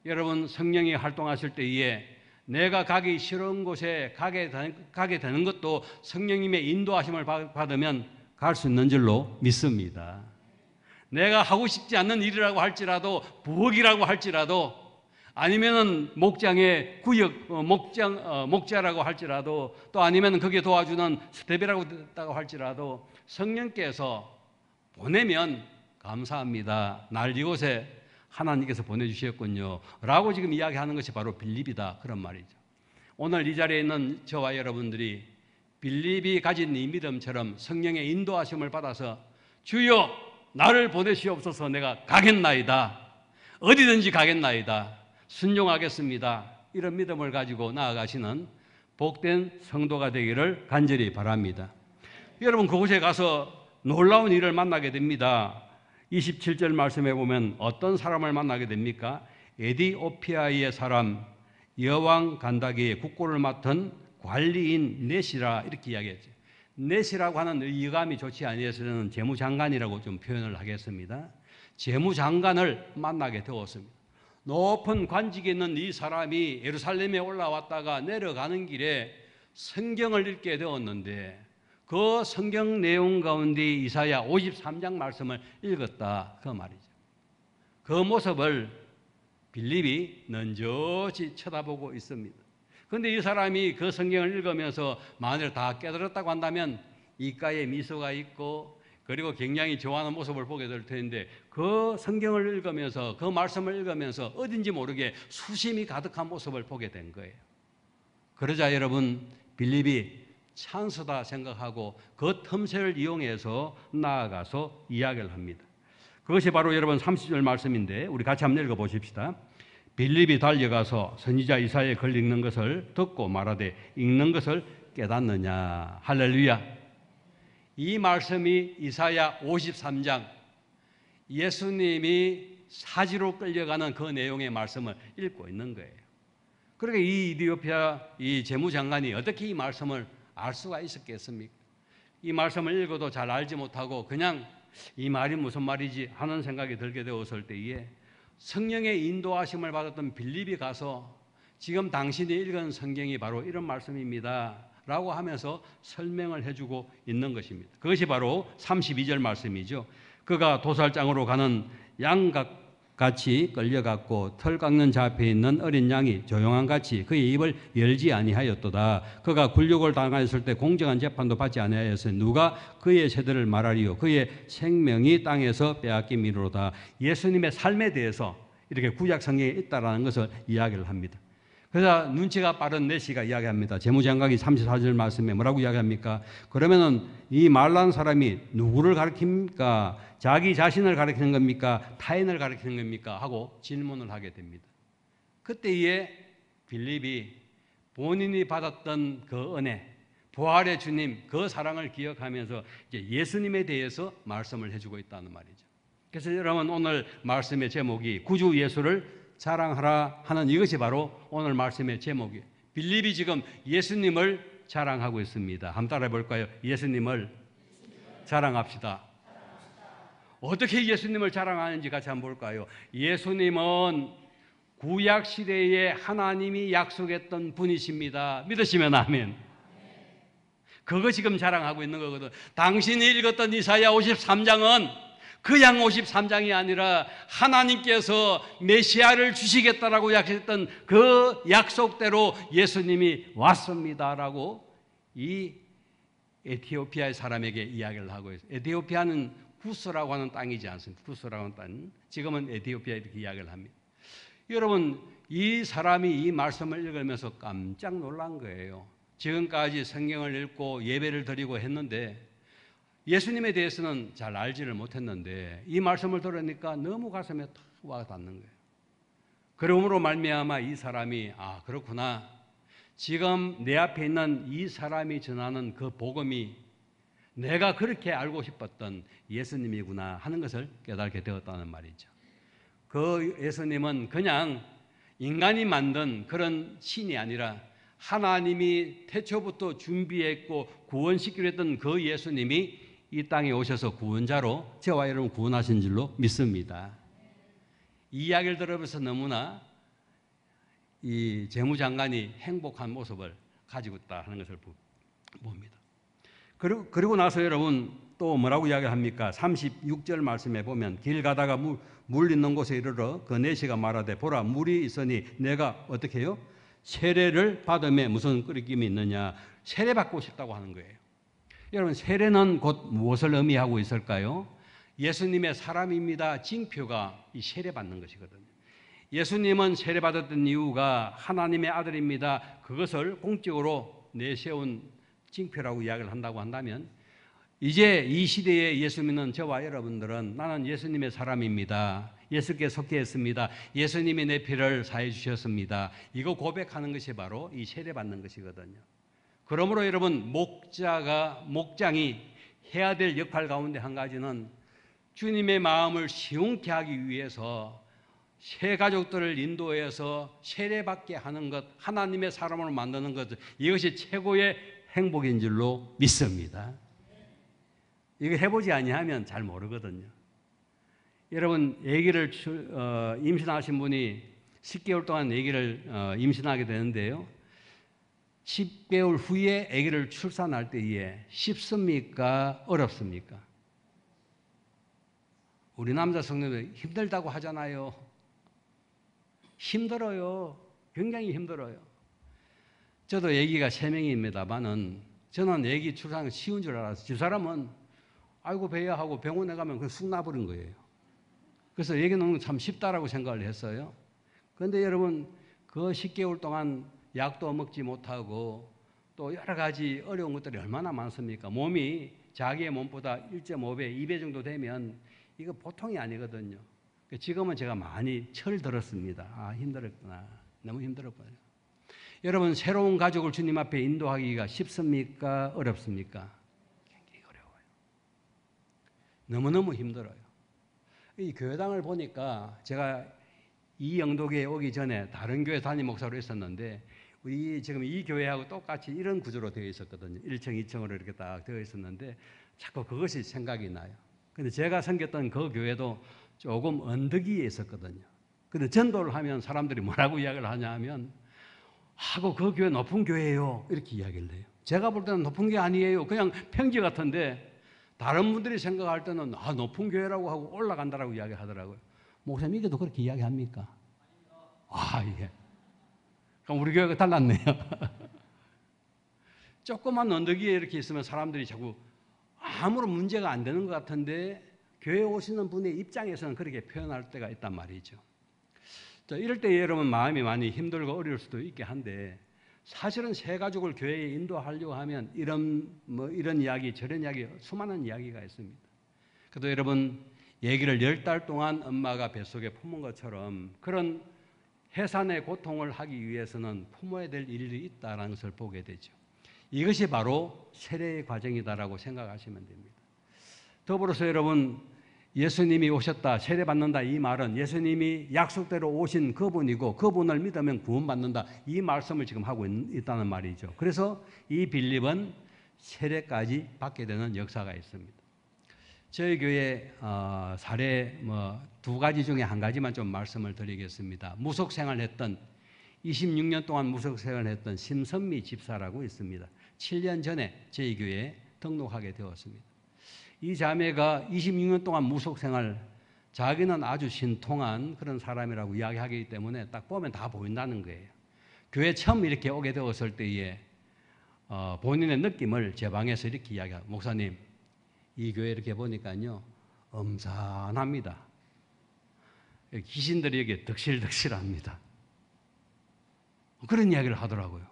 여러분, 성령이 활동하실 때에 내가 가기 싫은 곳에 가게 되는 것도 성령님의 인도하심을 받으면 갈 수 있는 줄로 믿습니다. 내가 하고 싶지 않는 일이라고 할지라도, 부엌이라고 할지라도, 아니면은 목장의 구역, 목자라고 할지라도, 또 아니면 거기에 도와주는 스텝이라고 했다고 할지라도 성령께서 보내면 감사합니다. 날 이곳에 하나님께서 보내주셨군요 라고 지금 이야기하는 것이 바로 빌립이다, 그런 말이죠. 오늘 이 자리에 있는 저와 여러분들이 빌립이 가진 이 믿음처럼 성령의 인도하심을 받아서 주여 나를 보내시옵소서, 내가 가겠나이다, 어디든지 가겠나이다, 순종하겠습니다, 이런 믿음을 가지고 나아가시는 복된 성도가 되기를 간절히 바랍니다. 여러분, 그곳에 가서 놀라운 일을 만나게 됩니다. 27절 말씀에 보면 어떤 사람을 만나게 됩니까? 에디오피아의 사람, 여왕 간다기의 국고를 맡은 관리인 넷이라, 이렇게 이야기했죠. 넷이라고 하는 의감이 좋지 아니해서는 재무장관이라고 좀 표현을 하겠습니다. 재무장관을 만나게 되었습니다. 높은 관직에 있는 이 사람이 예루살렘에 올라왔다가 내려가는 길에 성경을 읽게 되었는데 그 성경 내용 가운데 이사야 53장 말씀을 읽었다 그 말이죠. 그 모습을 빌립이 넌저시 쳐다보고 있습니다. 그런데 이 사람이 그 성경을 읽으면서 만일 다 깨달았다고 한다면 입가에 미소가 있고 그리고 굉장히 좋아하는 모습을 보게 될 텐데 그 성경을 읽으면서 그 말씀을 읽으면서 어딘지 모르게 수심이 가득한 모습을 보게 된 거예요. 그러자 여러분 빌립이 찬스다 생각하고 그 틈새를 이용해서 나아가서 이야기를 합니다. 그것이 바로 여러분 30절 말씀인데 우리 같이 한번 읽어보십시다. 빌립이 달려가서 선지자 이사야의 글 읽는 것을 듣고 말하되 읽는 것을 깨닫느냐. 할렐루야. 이 말씀이 이사야 53장 예수님이 사지로 끌려가는 그 내용의 말씀을 읽고 있는 거예요. 그러니까 이 이디오피아 이 재무장관이 어떻게 이 말씀을 알 수가 있었겠습니까? 이 말씀을 읽어도 잘 알지 못하고 그냥 이 말이 무슨 말이지 하는 생각이 들게 되었을 때에 성령의 인도하심을 받았던 빌립이 가서 지금 당신이 읽은 성경이 바로 이런 말씀입니다 라고 하면서 설명을 해주고 있는 것입니다. 그것이 바로 32절 말씀이죠. 그가 도살장으로 가는 양같이 끌려갔고 털 깎는 자 앞에 있는 어린 양이 조용한 같이 그의 입을 열지 아니하였도다. 그가 굴욕을 당하였을 때 공정한 재판도 받지 아니하였으니 누가 그의 세대를 말하리요. 그의 생명이 땅에서 빼앗김이로다. 예수님의 삶에 대해서 이렇게 구약 성경에 있다라는 것을 이야기를 합니다. 그래서 눈치가 빠른 내시가 이야기합니다. 재무장관이 34절 말씀에 뭐라고 이야기합니까? 그러면은 이 말란 사람이 누구를 가리킵니까? 자기 자신을 가리키는 겁니까? 타인을 가리키는 겁니까? 하고 질문을 하게 됩니다. 그때에 빌립이 본인이 받았던 그 은혜, 부활의 주님, 그 사랑을 기억하면서 이제 예수님에 대해서 말씀을 해주고 있다는 말이죠. 그래서 여러분 오늘 말씀의 제목이 구주 예수를 자랑하라 하는 이것이 바로 오늘 말씀의 제목이에요. 빌립이 지금 예수님을 자랑하고 있습니다. 한번 따라해 볼까요? 예수님을 자랑합시다. 어떻게 예수님을 자랑하는지 같이 한번 볼까요? 예수님은 구약 시대에 하나님이 약속했던 분이십니다. 믿으시면 아멘. 그거 지금 자랑하고 있는 거거든. 당신이 읽었던 이사야 53장은 그냥 53장이 아니라 하나님께서 메시아를 주시겠다라고 약속했던 그 약속대로 예수님이 왔습니다라고 이 에티오피아의 사람에게 이야기를 하고 있어요. 에티오피아는 구스라고 하는 땅이지 않습니까? 구스라고 하는 땅. 지금은 에티오피아 이렇게 이야기를 합니다. 여러분 이 사람이 이 말씀을 읽으면서 깜짝 놀란 거예요. 지금까지 성경을 읽고 예배를 드리고 했는데 예수님에 대해서는 잘 알지를 못했는데 이 말씀을 들으니까 너무 가슴에 탁 와닿는 거예요. 그러므로 말미암아 이 사람이 그렇구나. 지금 내 앞에 있는 이 사람이 전하는 그 복음이 내가 그렇게 알고 싶었던 예수님이구나 하는 것을 깨닫게 되었다는 말이죠. 그 예수님은 그냥 인간이 만든 그런 신이 아니라 하나님이 태초부터 준비했고 구원시키려 했던 그 예수님이 이 땅에 오셔서 구원자로 저와 여러분 구원하신 줄로 믿습니다. 이 이야기를 들으면서 너무나 이 재무장관이 행복한 모습을 가지고 있다 하는 것을 봅니다. 그리고 나서 여러분 또 뭐라고 이야기합니까? 36절 말씀에 보면 길 가다가 물 있는 곳에 이르러 그 내시가 말하되 보라 물이 있으니 내가 어떻게 해요? 세례를 받음에 무슨 끄리낌이 있느냐. 세례 받고 싶다고 하는 거예요. 여러분 세례는 곧 무엇을 의미하고 있을까요? 예수님의 사람입니다. 징표가 이 세례 받는 것이거든요. 예수님은 세례 받았던 이유가 하나님의 아들입니다. 그것을 공적으로 내세운 징표라고 이야기를 한다고 한다면 이제 이 시대에 예수 믿는 저와 여러분들은 나는 예수님의 사람입니다. 예수께 속해 있습니다. 예수님이 내 피를 사해 주셨습니다. 이거 고백하는 것이 바로 이 세례 받는 것이거든요. 그러므로 여러분 목장이 해야 될 역할 가운데 한 가지는 주님의 마음을 시원케 하기 위해서 새 가족들을 인도해서 세례받게 하는 것, 하나님의 사람으로 만드는 것, 이것이 최고의 행복인 줄로 믿습니다. 이거 해보지 아니하면 잘 모르거든요. 여러분, 임신하신 분이 10개월 동안 아기를 임신하게 되는데요. 10개월 후에 아기를 출산할 때에 쉽습니까? 어렵습니까? 우리 남자 성도들 힘들다고 하잖아요. 힘들어요. 굉장히 힘들어요. 저도 아기가 3명입니다만은 저는 아기 출산이 쉬운 줄 알았어요. 집사람은 아이고 배야 하고 병원에 가면 그냥 쑥 나버린 거예요. 그래서 아기 낳는 건 참 쉽다라고 생각을 했어요. 그런데 여러분, 그 10개월 동안 약도 먹지 못하고 또 여러 가지 어려운 것들이 얼마나 많습니까? 몸이 자기의 몸보다 1.5배, 2배 정도 되면 이거 보통이 아니거든요. 지금은 제가 많이 철들었습니다. 아, 힘들었구나. 너무 힘들었구나. 여러분, 새로운 가족을 주님 앞에 인도하기가 쉽습니까? 어렵습니까? 굉장히 어려워요. 너무너무 힘들어요. 이 교회당을 보니까 제가 이 영도교회 오기 전에 다른 교회 담임 목사로 있었는데 지금 이 교회하고 똑같이 이런 구조로 되어 있었거든요. 1층, 2층으로 이렇게 딱 되어 있었는데 자꾸 그것이 생각이 나요. 근데 제가 섬겼던 그 교회도 조금 언덕 위에 있었거든요. 근데 전도를 하면 사람들이 뭐라고 이야기를 하냐 하면 하고 그 교회 높은 교회예요. 이렇게 이야기를 해요. 제가 볼 때는 높은 게 아니에요. 그냥 평지 같은데 다른 분들이 생각할 때는 높은 교회라고 하고 올라간다라고 이야기하더라고요. 목사님 이게도 그렇게 이야기합니까? 예. 그럼 우리 교회가 달랐네요. 조그만 언덕 위에 이렇게 있으면 사람들이 자꾸 아무런 문제가 안 되는 것 같은데 교회 오시는 분의 입장에서는 그렇게 표현할 때가 있단 말이죠. 이럴 때 여러분 마음이 많이 힘들고 어려울 수도 있게 한데 사실은 새 가족을 교회에 인도하려고 하면 이런 이야기 저런 이야기 수많은 이야기가 있습니다. 그래도 여러분 얘기를 10달 동안 엄마가 뱃속에 품은 것처럼 그런 해산의 고통을 하기 위해서는 품어야 될 일이 있다는 것을 보게 되죠. 이것이 바로 세례의 과정이다라고 생각하시면 됩니다. 더불어서 여러분 예수님이 오셨다, 세례받는다 이 말은 예수님이 약속대로 오신 그분이고 그분을 믿으면 구원받는다 이 말씀을 지금 하고 있다는 말이죠. 그래서 이 빌립은 세례까지 받게 되는 역사가 있습니다. 저희 교회 사례 2가지 중에 한 가지만 좀 말씀을 드리겠습니다. 무속생활했던 26년 동안 무속생활했던 심선미 집사라고 있습니다. 7년 전에 저희 교회에 등록하게 되었습니다. 이 자매가 26년 동안 무속생활, 자기는 아주 신통한 그런 사람이라고 이야기하기 때문에 딱 보면 다 보인다는 거예요. 교회 처음 이렇게 오게 되었을 때에 본인의 느낌을 제 방에서 이렇게 이야기하고, 목사님 이 교회 이렇게 보니까요 엄산합니다. 귀신들이 여기 덕실덕실합니다. 그런 이야기를 하더라고요.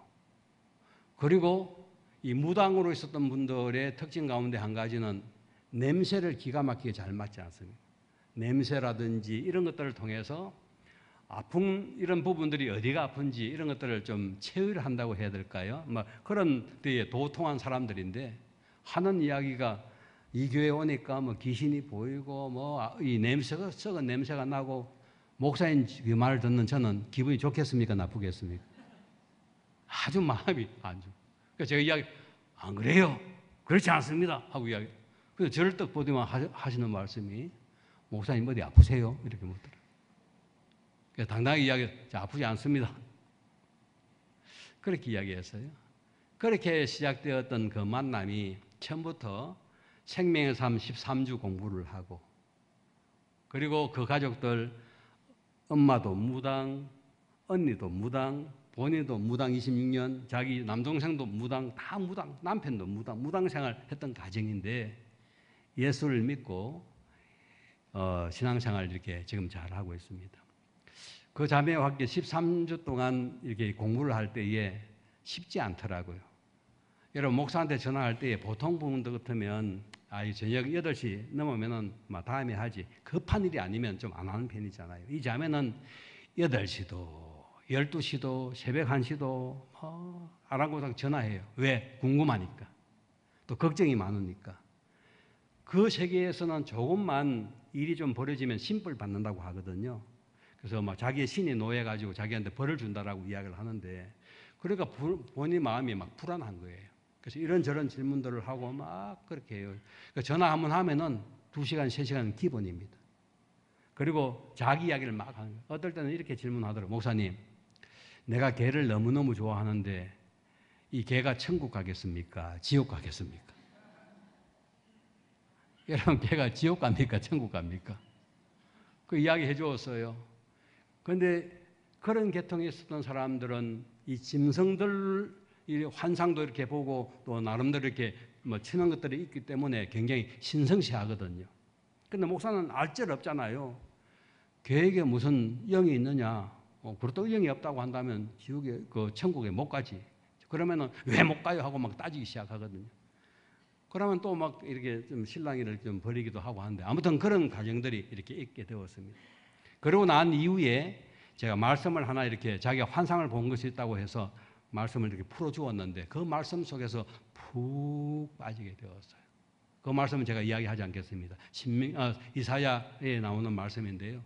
그리고 이 무당으로 있었던 분들의 특징 가운데 한 가지는 냄새를 기가 막히게 잘 맡지 않습니다. 냄새라든지 이런 것들을 통해서 아픈 이런 부분들이 어디가 아픈지 이런 것들을 좀 체의를 한다고 해야 될까요? 그런 데에 도통한 사람들인데 하는 이야기가 이 교회 오니까 귀신이 보이고 이 냄새가 썩은 냄새가 나고 목사님 그 말을 듣는 저는 기분이 좋겠습니까? 나쁘겠습니까? 아주 마음이 안 좋아요. 그래서 제가 이야기 안 그래요? 그렇지 않습니다. 하고 이야기. 그래서 저를 딱 보더만 하시는 말씀이 목사님 어디 아프세요? 이렇게 묻더라고요. 그래서 당당하게 이야기 아프지 않습니다. 그렇게 이야기했어요. 그렇게 시작되었던 그 만남이 처음부터 생명의 삶 13주 공부를 하고 그리고 그 가족들 엄마도 무당, 언니도 무당, 본인도 무당 26년, 자기 남동생도 무당, 다 무당, 남편도 무당 생활 했던 가정인데 예수를 믿고 신앙생활 이렇게 지금 잘하고 있습니다. 그 자매와 함께 13주 동안 이렇게 공부를 할 때에 쉽지 않더라고요. 여러분 목사한테 전화할 때에 보통 분들 같으면 저녁 8시 넘으면은 다음에 하지 급한 일이 아니면 좀 안 하는 편이잖아요. 이 자매는 8시도 12시도 새벽 1시도 아랑곳하고 전화해요. 왜? 궁금하니까. 또 걱정이 많으니까. 그 세계에서는 조금만 일이 좀 벌어지면 심벌 받는다고 하거든요. 그래서 자기의 신이 놓여가지고 자기한테 벌을 준다라고 이야기를 하는데 그러니까 본인 마음이 불안한 거예요. 그래서 이런저런 질문들을 하고 막 그렇게 해요. 그러니까 전화 한번 하면은 2시간, 3시간 기본입니다. 그리고 자기 이야기를 막 하는 거예요. 어떨 때는 이렇게 질문하더라고요. 목사님, 내가 개를 너무너무 좋아하는데 이 개가 천국 가겠습니까? 지옥 가겠습니까? 여러분, 개가 지옥 갑니까? 천국 갑니까? 그 이야기 해주었어요. 그런데 그런 계통에 있었던 사람들은 이 짐승들 이 환상도 이렇게 보고 또 나름대로 이렇게 뭐 치는 것들이 있기 때문에 굉장히 신성시하거든요. 근데 목사는 알뜰 없잖아요. 개에게 무슨 영이 있느냐? 그렇다고 영이 없다고 한다면 지옥에 그 천국에 못 가지. 그러면은 왜 못 가요? 하고 막 따지기 시작하거든요. 그러면 또 막 이렇게 좀 실랑이를 좀 벌이기도 하고 하는데 아무튼 그런 과정들이 이렇게 있게 되었습니다. 그러고 난 이후에 제가 말씀을 하나 이렇게 자기가 환상을 본 것이 있다고 해서 말씀을 이렇게 풀어주었는데 그 말씀 속에서 푹 빠지게 되었어요. 그 말씀은 제가 이야기하지 않겠습니다. 이사야에 나오는 말씀인데요.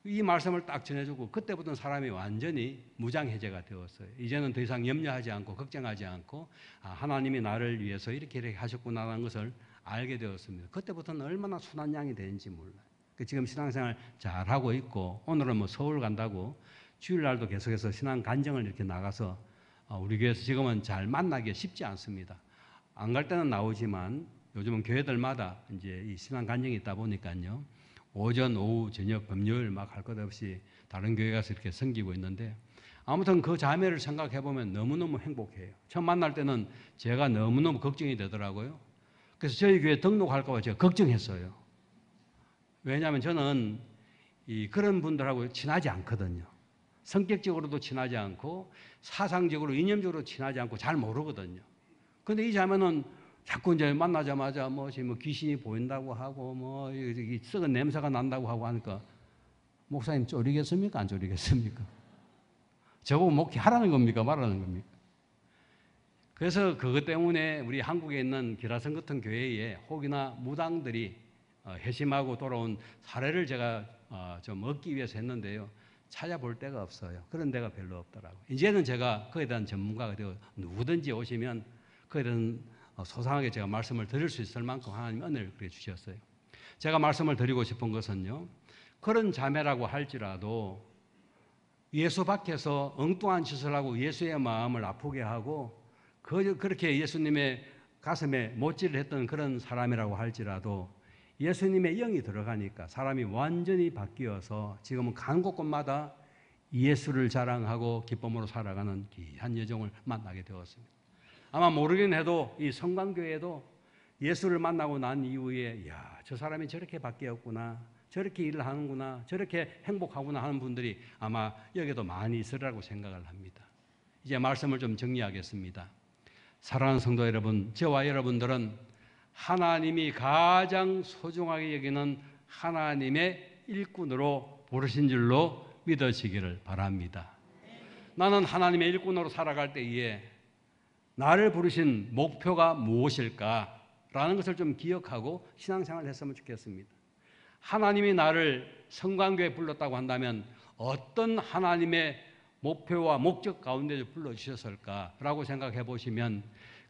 이 말씀을 딱 전해주고 그때부터는 사람이 완전히 무장해제가 되었어요. 이제는 더 이상 염려하지 않고 걱정하지 않고 하나님이 나를 위해서 이렇게 하셨구나라는 것을 알게 되었습니다. 그때부터는 얼마나 순한 양이 되는지 몰라요. 지금 신앙생활 잘하고 있고 오늘은 뭐 서울 간다고 주일날도 계속해서 신앙 간증을 이렇게 나가서 우리 교회에서 지금은 잘 만나기 쉽지 않습니다. 안 갈 때는 나오지만 요즘은 교회들마다 이제 이 신앙 간증이 있다 보니까요. 오전, 오후, 저녁, 금요일 막 할 것 없이 다른 교회 가서 이렇게 섬기고 있는데 아무튼 그 자매를 생각해 보면 너무너무 행복해요. 처음 만날 때는 제가 너무너무 걱정이 되더라고요. 그래서 저희 교회 등록할까 봐 제가 걱정했어요. 왜냐하면 저는 그런 분들하고 친하지 않거든요. 성격적으로도 친하지 않고 사상적으로, 이념적으로 친하지 않고 잘 모르거든요. 그런데 이 자매는 자꾸 이제 만나자마자 뭐 귀신이 보인다고 하고 뭐 썩은 냄새가 난다고 하고 하니까 목사님 쫄리겠습니까? 안 쫄리겠습니까? 저보고 목회하라는 겁니까? 말하는 겁니까? 그래서 그것 때문에 우리 한국에 있는 기라성 같은 교회에 혹이나 무당들이 회심하고 돌아온 사례를 제가 좀 얻기 위해서 했는데요. 찾아볼 데가 없어요. 그런 데가 별로 없더라고요. 이제는 제가 그에 대한 전문가가 되고 누구든지 오시면 그에 대한 소상하게 제가 말씀을 드릴 수 있을 만큼 하나님 은혜를 그래 주셨어요. 제가 말씀을 드리고 싶은 것은요. 그런 자매라고 할지라도 예수 밖에서 엉뚱한 짓을 하고 예수의 마음을 아프게 하고 그렇게 예수님의 가슴에 못질을 했던 그런 사람이라고 할지라도 예수님의 영이 들어가니까 사람이 완전히 바뀌어서 지금은 간 곳곳마다 예수를 자랑하고 기쁨으로 살아가는 귀한 여정을 만나게 되었습니다. 아마 모르긴 해도 이 성광교회도 예수를 만나고 난 이후에 저 사람이 저렇게 바뀌었구나, 저렇게 일을 하는구나, 저렇게 행복하구나 하는 분들이 아마 여기도 많이 있으리라고 생각을 합니다. 이제 말씀을 좀 정리하겠습니다. 사랑하는 성도 여러분, 저와 여러분들은 하나님이 가장 소중하게 여기는 하나님의 일꾼으로 부르신 줄로 믿어지기를 바랍니다. 나는 하나님의 일꾼으로 살아갈 때에 나를 부르신 목표가 무엇일까라는 것을 좀 기억하고 신앙생활을 했으면 좋겠습니다. 하나님이 나를 성광교회에 불렀다고 한다면 어떤 하나님의 목표와 목적 가운데 불러주셨을까라고 생각해 보시면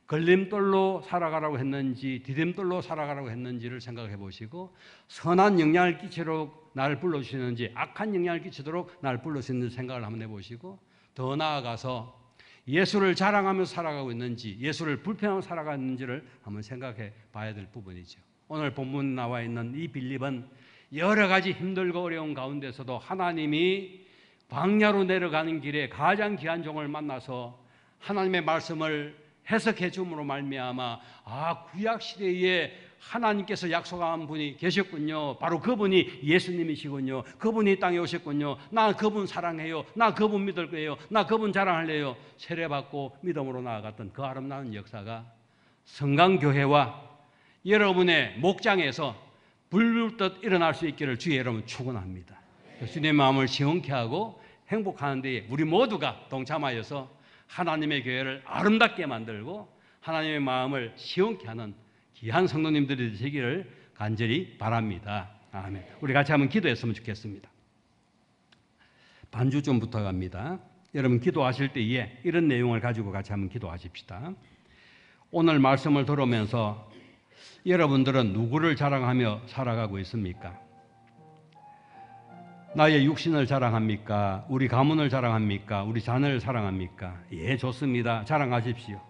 걸림돌로 살아가라고 했는지 디딤돌로 살아가라고 했는지를 생각해 보시고 선한 영향을 끼치도록 나를 불러주시는지 악한 영향을 끼치도록 나를 불러주시는지 생각을 한번 해보시고 더 나아가서 예수를 자랑하면서 살아가고 있는지 예수를 불평하며 살아가는지를 한번 생각해 봐야 될 부분이죠. 오늘 본문 나와 있는 이 빌립은 여러 가지 힘들고 어려운 가운데서도 하나님이 광야로 내려가는 길에 가장 귀한 종을 만나서 하나님의 말씀을 해석해 줌으로 말미암아 구약 시대에 하나님께서 약속한 분이 계셨군요. 바로 그분이 예수님이시군요. 그분이 이 땅에 오셨군요. 나 그분 사랑해요. 나 그분 믿을 거예요. 나 그분 자랑할래요. 세례받고 믿음으로 나아갔던 그 아름다운 역사가 성강교회와 여러분의 목장에서 불불듯 일어날 수 있기를 주의 여러분 축원합니다. 주님의 마음을 시원케 하고 행복하는 데에 우리 모두가 동참하여서 하나님의 교회를 아름답게 만들고 하나님의 마음을 시원케 하는 귀한 성도님들이 되시기를 간절히 바랍니다. 아멘. 우리 같이 한번 기도했으면 좋겠습니다. 반주 좀 부탁합니다. 여러분 기도하실 때에 이런 내용을 가지고 같이 한번 기도하십시다. 오늘 말씀을 들으면서 여러분들은 누구를 자랑하며 살아가고 있습니까? 나의 육신을 자랑합니까? 우리 가문을 자랑합니까? 우리 자녀를 사랑합니까? 예, 좋습니다. 자랑하십시오.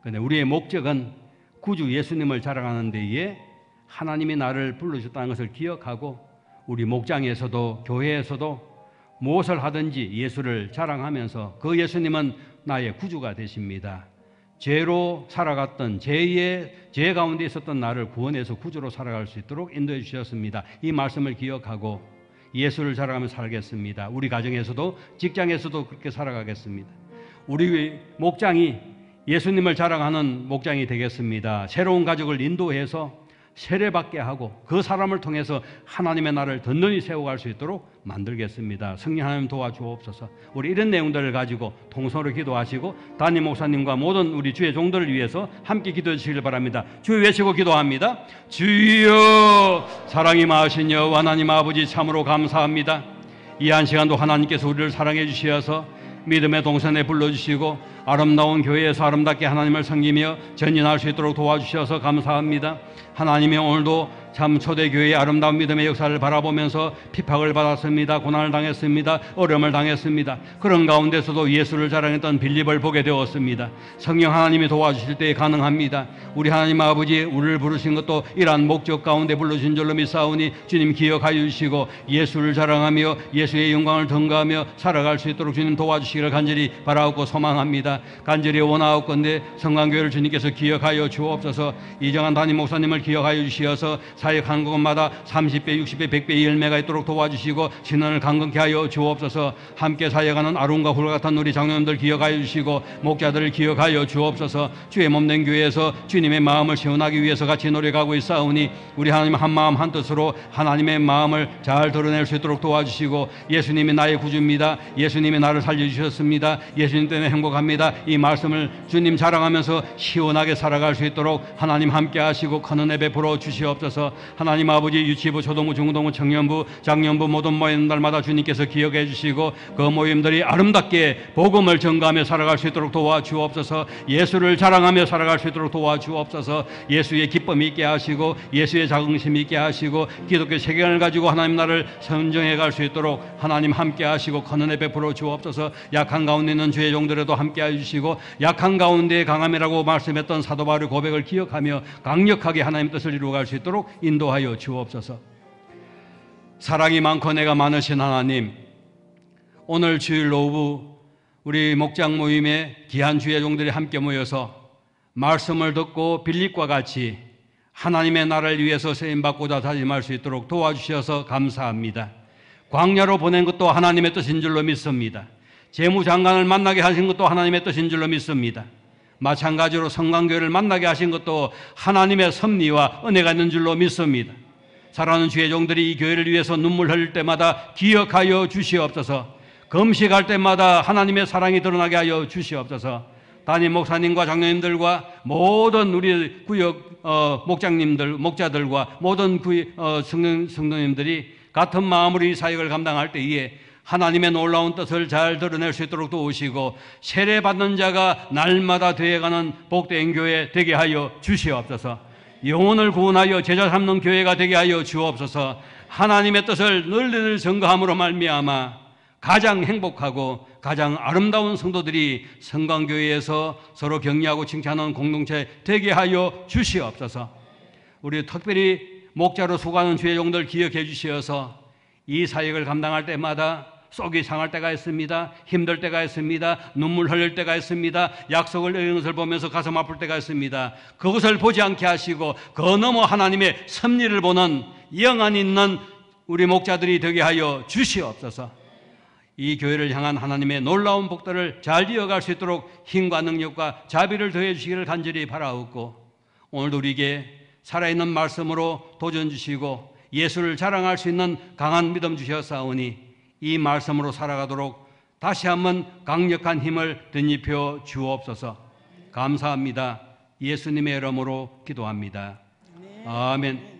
그런데 우리의 목적은 구주 예수님을 자랑하는 데에 하나님이 나를 불러주셨다는 것을 기억하고 우리 목장에서도 교회에서도 무엇을 하든지 예수를 자랑하면서 그 예수님은 나의 구주가 되십니다. 죄로 살아갔던 죄 가운데 있었던 나를 구원해서 구주로 살아갈 수 있도록 인도해 주셨습니다. 이 말씀을 기억하고 예수를 자랑하며 살겠습니다. 우리 가정에서도 직장에서도 그렇게 살아가겠습니다. 우리 목장이 예수님을 자랑하는 목장이 되겠습니다. 새로운 가족을 인도해서 세례받게 하고 그 사람을 통해서 하나님의 나라를 든든히 세워갈 수 있도록 만들겠습니다. 성령 하나님 도와주옵소서. 우리 이런 내용들을 가지고 통성으로 기도하시고 담임 목사님과 모든 우리 주의 종들을 위해서 함께 기도해 주시길 바랍니다. 주 외치고 기도합니다. 주여, 사랑이 많으신 여호와 하나님 아버지, 참으로 감사합니다. 이 한 시간도 하나님께서 우리를 사랑해 주시어서 믿음의 동선에 불러주시고 아름다운 교회에서 아름답게 하나님을 섬기며 전진할 수 있도록 도와주셔서 감사합니다. 하나님이 오늘도 참 초대교회의 아름다운 믿음의 역사를 바라보면서 핍박을 받았습니다. 고난을 당했습니다. 어려움을 당했습니다. 그런 가운데서도 예수를 자랑했던 빌립을 보게 되었습니다. 성령 하나님이 도와주실 때 가능합니다. 우리 하나님 아버지, 우리를 부르신 것도 이러한 목적 가운데 불러주신 줄로 믿사오니 주님 기억하여 주시고 예수를 자랑하며 예수의 영광을 등가하며 살아갈 수 있도록 주님 도와주시기를 간절히 바라옵고 소망합니다. 간절히 원하옵건대 성강교회를 주님께서 기억하여 주옵소서. 이정한 담임 목사님을 기억하여 주시어서 사역하는 곳마다 30배, 60배, 100배의 열매가 있도록 도와주시고 신원을 강건케 하여 주옵소서. 함께 사역하는 아론과 훌 같은 우리 장로님들 기억하여 주시고 목자들을 기억하여 주옵소서. 주의 몸된 교회에서 주님의 마음을 시원하기 위해서 같이 노력하고 있사오니 우리 하나님 한 마음 한 뜻으로 하나님의 마음을 잘 드러낼 수 있도록 도와주시고 예수님이 나의 구주입니다. 예수님이 나를 살려주셨습니다. 예수님 때문에 행복합니다. 이 말씀을 주님 자랑하면서 시원하게 살아갈 수 있도록 하나님 함께 하시고 큰 은혜 베풀어 주시옵소서. 하나님 아버지, 유치부, 초동부, 중동부, 청년부, 장년부 모든 모이는 날마다 주님께서 기억해 주시고 그 모임들이 아름답게 복음을 전가하며 살아갈 수 있도록 도와주옵소서. 예수를 자랑하며 살아갈 수 있도록 도와주옵소서. 예수의 기쁨이 있게 하시고 예수의 자긍심이 있게 하시고 기독교 세계관을 가지고 하나님 나라를 선정해 갈 수 있도록 하나님 함께 하시고 큰 은혜 베풀어 주옵소서. 약한 가운데 있는 주의 종들에도 함께 해주시고 약한 가운데 강함이라고 말씀했던 사도 바울의 고백을 기억하며 강력하게 하나님 뜻을 이루어갈 수 있도록 인도하여 주옵소서. 사랑이 많고 내가 많으신 하나님, 오늘 주일 오후 우리 목장 모임에 귀한 주의 종들이 함께 모여서 말씀을 듣고 빌립과 같이 하나님의 나라를 위해서 쓰임받고자 다짐할 수 있도록 도와주셔서 감사합니다. 광야로 보낸 것도 하나님의 뜻인 줄로 믿습니다. 재무장관을 만나게 하신 것도 하나님의 뜻인 줄로 믿습니다. 마찬가지로 성강교회를 만나게 하신 것도 하나님의 섭리와 은혜가 있는 줄로 믿습니다. 사랑하는 주의 종들이 이 교회를 위해서 눈물 흘릴 때마다 기억하여 주시옵소서. 금식할 때마다 하나님의 사랑이 드러나게 하여 주시옵소서. 담임 목사님과 장로님들과 모든 우리 구역 목장님들, 목자들과 모든 성도님들이 같은 마음으로 이 사역을 감당할 때에 하나님의 놀라운 뜻을 잘 드러낼 수 있도록 도우시고 세례받는 자가 날마다 되어가는 복된 교회 되게 하여 주시옵소서. 영혼을 구원하여 제자 삼는 교회가 되게 하여 주옵소서. 하나님의 뜻을 늘 전가함으로 말미암아 가장 행복하고 가장 아름다운 성도들이 성강교회에서 서로 격려하고 칭찬하는 공동체 되게 하여 주시옵소서. 우리 특별히 목자로 수고하는 주의 종들 기억해 주시어서 이 사역을 감당할 때마다 속이 상할 때가 있습니다. 힘들 때가 있습니다. 눈물 흘릴 때가 있습니다. 약속을 어긴 것을 보면서 가슴 아플 때가 있습니다. 그것을 보지 않게 하시고 그 너머 하나님의 섭리를 보는 영안 있는 우리 목자들이 되게 하여 주시옵소서. 이 교회를 향한 하나님의 놀라운 복들을 잘 이어갈 수 있도록 힘과 능력과 자비를 더해 주시기를 간절히 바라옵고 오늘도 우리에게 살아있는 말씀으로 도전 주시고 예수를 자랑할 수 있는 강한 믿음 주셨사오니 이 말씀으로 살아가도록 다시 한번 강력한 힘을 덧입혀 주옵소서. 감사합니다. 예수님의 이름으로 기도합니다. 아멘.